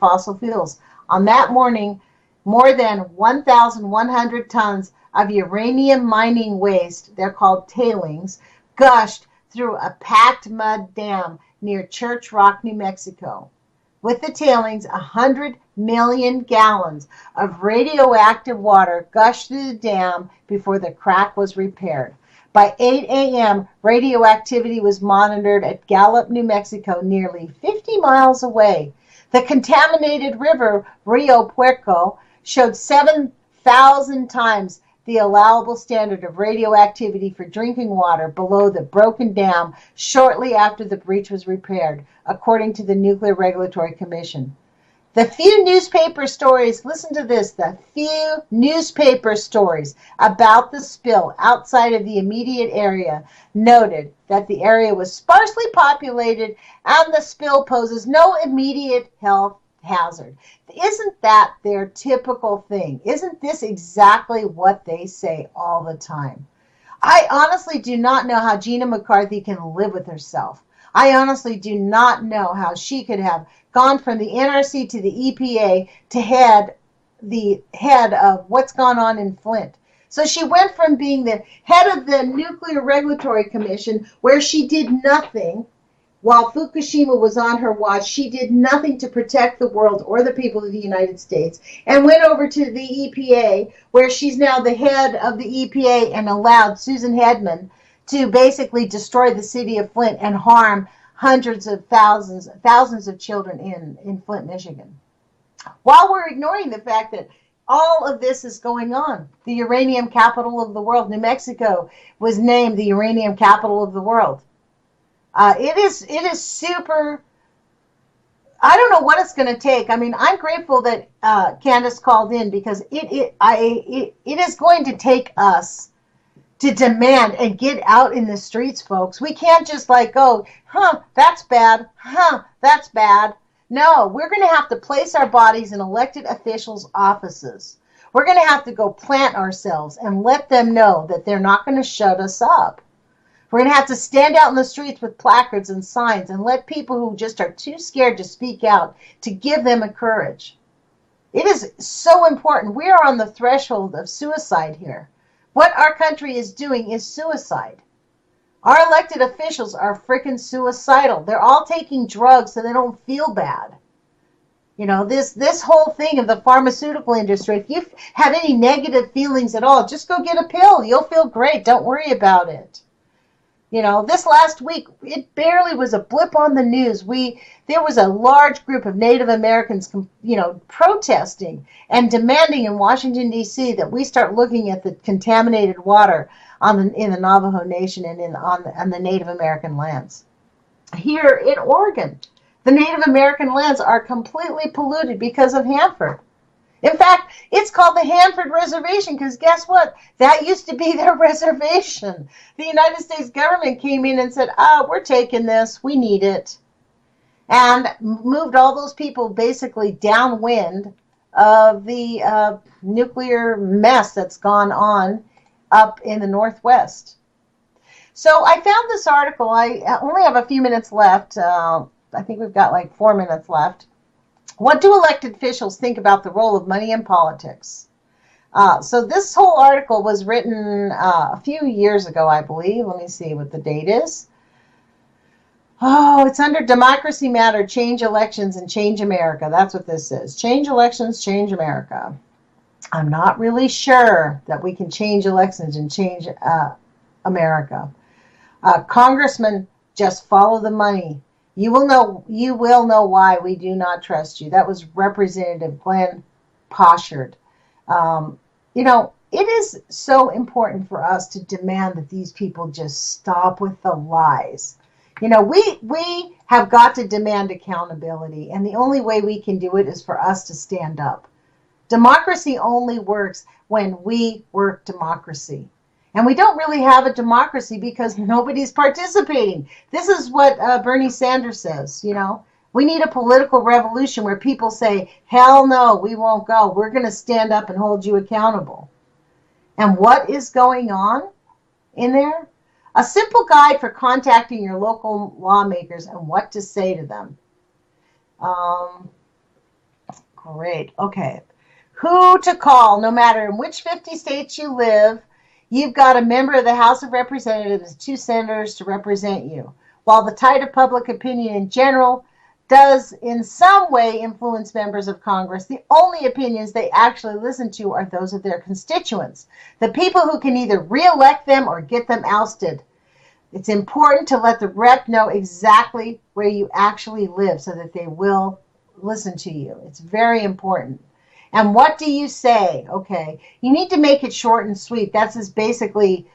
S1: fossil fuels. On that morning, more than 1,100 tons of uranium mining waste, they're called tailings, gushed through a packed mud dam near Church Rock, New Mexico. With the tailings, 100 million gallons of radioactive water gushed through the dam before the crack was repaired. By 8 a.m., radioactivity was monitored at Gallup, New Mexico, nearly 50 miles away. The contaminated river, Rio Puerco, showed 7,000 times the allowable standard of radioactivity for drinking water below the broken dam shortly after the breach was repaired, according to the Nuclear Regulatory Commission. The few newspaper stories, listen to this, the few newspaper stories about the spill outside of the immediate area noted that the area was sparsely populated and the spill poses no immediate health hazard. Isn't that their typical thing? Isn't this exactly what they say all the time? I honestly do not know how Gina McCarthy can live with herself. I honestly do not know how she could have gone from the NRC to the EPA to the head of what's gone on in Flint. So she went from being the head of the Nuclear Regulatory Commission, where she did nothing, while Fukushima was on her watch. She did nothing to protect the world or the people of the United States, and went over to the EPA, where she's now the head of the EPA and allowed Susan Hedman to basically destroy the city of Flint and harm hundreds of thousands of children in Flint, Michigan. While we're ignoring the fact that all of this is going on. The uranium capital of the world, New Mexico, was named the uranium capital of the world. It is super. I don't know what it's going to take. I mean, I'm grateful that Candace called in, because it is going to take us to demand and get out in the streets, folks. We can't just go, that's bad, that's bad. No, we're going to have to place our bodies in elected officials' offices. We're going to have to go plant ourselves and let them know that they're not going to shut us up. We're going to have to stand out in the streets with placards and signs and let people who just are too scared to speak out, to give them a courage. It is so important. We are on the threshold of suicide here. What our country is doing is suicide. Our elected officials are freaking suicidal. They're all taking drugs so they don't feel bad. You know, this whole thing of the pharmaceutical industry, if you have any negative feelings at all, just go get a pill. You'll feel great. Don't worry about it. You know, this last week, it barely was a blip on the news. There was a large group of Native Americans, protesting and demanding in Washington, D.C. that we start looking at the contaminated water in the Navajo Nation and on the Native American lands. Here in Oregon, the Native American lands are completely polluted because of Hanford. In fact, it's called the Hanford Reservation because guess what? That used to be their reservation. The United States government came in and said, we're taking this. We need it. And moved all those people basically downwind of the nuclear mess that's gone on up in the Northwest. So I found this article. I only have a few minutes left. I think we've got 4 minutes left. What do elected officials think about the role of money in politics? So this whole article was written a few years ago, I believe. Let me see what the date is. Oh, it's under Democracy Matter, Change Elections, and Change America. That's what this is. Change elections, change America. I'm not really sure that we can change elections and change America. Congressman, just follow the money. You will know why we do not trust you. That was Representative Glenn Poshard. It is so important for us to demand that these people just stop with the lies. We have got to demand accountability, and the only way we can do it is for us to stand up. Democracy only works when we work democracy. And we don't really have a democracy because nobody's participating. This is what Bernie Sanders says, We need a political revolution where people say, hell no, we won't go. We're going to stand up and hold you accountable. And what is going on in there? A simple guide for contacting your local lawmakers and what to say to them. Great. Okay. Who to call, no matter in which 50 states you live. You've got a member of the House of Representatives and 2 senators to represent you. While the tide of public opinion in general does in some way influence members of Congress, the only opinions they actually listen to are those of their constituents, the people who can either re-elect them or get them ousted. It's important to let the rep know exactly where you actually live so that they will listen to you. It's very important. And what do you say? Okay, you need to make it short and sweet. That's just basically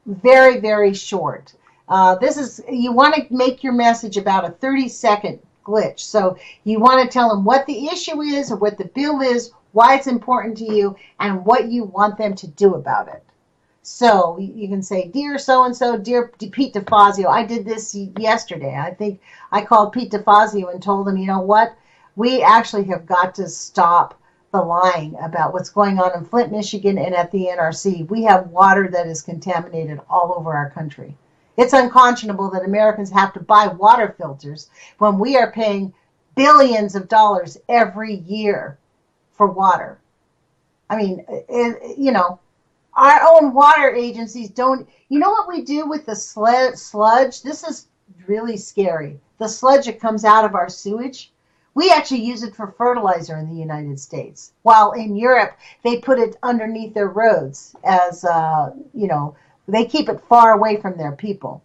S1: very, very short. You want to make your message about a 30-second glitch. So you want to tell them what the issue is or what the bill is, why it's important to you, and what you want them to do about it. So you can say, dear so-and-so, dear Pete DeFazio, I did this yesterday. I think I called Pete DeFazio and told him, you know what? We actually have got to stop the lying about what's going on in Flint, Michigan, and at the NRC. We have water that is contaminated all over our country. It's unconscionable that Americans have to buy water filters when we are paying billions of dollars every year for water. I mean, our own water agencies don't. You know what we do with the sludge? This is really scary. The sludge that comes out of our sewage. We actually use it for fertilizer in the United States, while in Europe they put it underneath their roads as, they keep it far away from their people.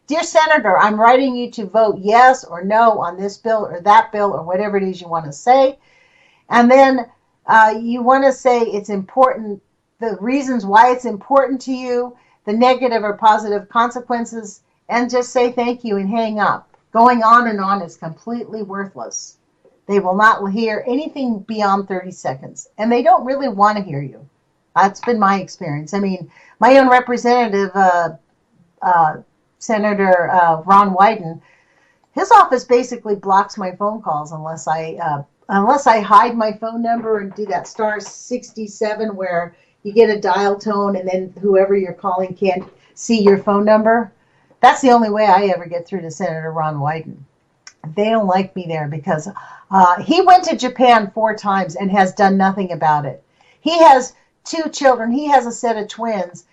S1: Dear Senator, I'm writing you to vote yes or no on this bill or that bill or whatever it is you want to say. And then you want to say it's important, the reasons why it's important to you, the negative or positive consequences, and just say thank you and hang up. Going on and on is completely worthless. They will not hear anything beyond 30 seconds, and they don't really want to hear you. That's been my experience. I mean, my own representative, Senator Ron Wyden, his office basically blocks my phone calls unless I hide my phone number and do that star 67 where you get a dial tone and then whoever you're calling can't see your phone number. That's the only way I ever get through to Senator Ron Wyden. They don't like me there because he went to Japan 4 times and has done nothing about it. He has 2 children. He has a set of twins.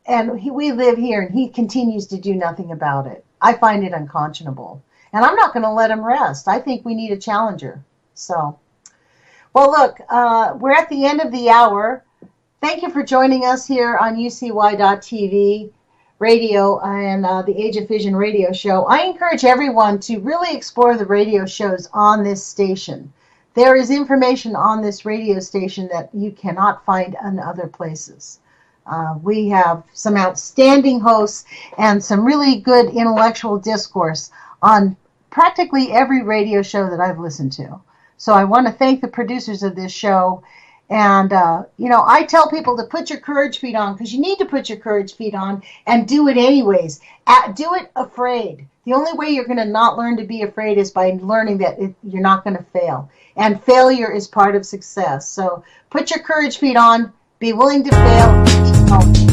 S1: And we live here, and he continues to do nothing about it. I find it unconscionable. And I'm not going to let him rest. I think we need a challenger. So, well, look, we're at the end of the hour. Thank you for joining us here on UCY.TV. Radio and the Age of Fission radio show. I encourage everyone to really explore the radio shows on this station. There is information on this radio station that you cannot find in other places. We have some outstanding hosts and some really good intellectual discourse on practically every radio show that I've listened to. So I want to thank the producers of this show. And, I tell people to put your courage feet on because you need to put your courage feet on and do it anyways. Do it afraid. The only way you're going to not learn to be afraid is by learning that you're not going to fail. And failure is part of success. So put your courage feet on. Be willing to fail.